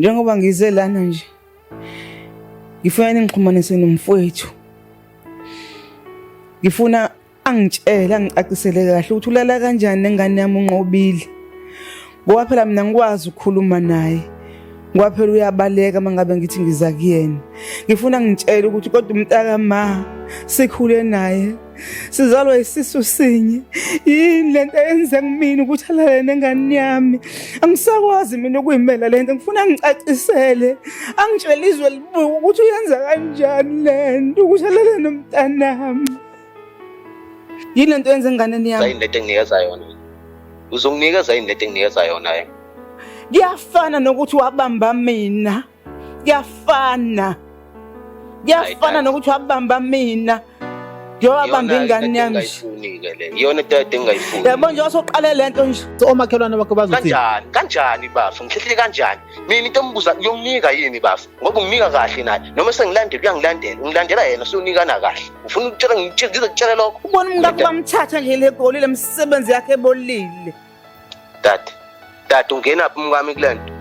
Njengoba ngize lana nje, ngifuna ningixhumanise nomfowethu. Ngifuna angitshele, angicacisele kahle ukuthi ulala kanjani nengane yami uNqobile. Ngoba phela mina ngikwazi ukukhuluma naye. Ngoba phela uyabaleka mangabe ngithi ngiza kuyena. Ngifuna ngitshele ukuthi kodwa umntaka ma sikhule naye. Sizalwa isisu sinye. Yini lento yenze kumina ukuthi alale nengane yami. Angisakwazi mina ukuyimela lento. Ngifuna ngicacisele. Angitshele izwe libuka ukuthi uyenza kanjani lento ukuthi alale nomntanami. Yini lento yenze enganeni yami? Sayini lento enginikeza yona. Uzonginikeza yini lento enginikeza yona yena? Kuyafana nokuthi wabamba mina. Kuyafana nokuthi wabamba mina. Ngiyobamba ingane yami. Ngayifuni-ke le. Iyona into engayifuni. Yabo nje wasoqale lento nje. Omakhelwane bakho bazothi Kanjani bafu? Ngihlehle kanjani? Mina into embuza uyomnika yini bafu? Ngoba unginika kahle naye. Noma sengilandela uyangilandela. Ungilandela yena sonikana kahle. Ufuna ukutshela ngizokutshela lokho. Ubona umngakho bamthatha nje le goli lemsebenzi yakhe ebolile. Dad ungena phi umkami kulento?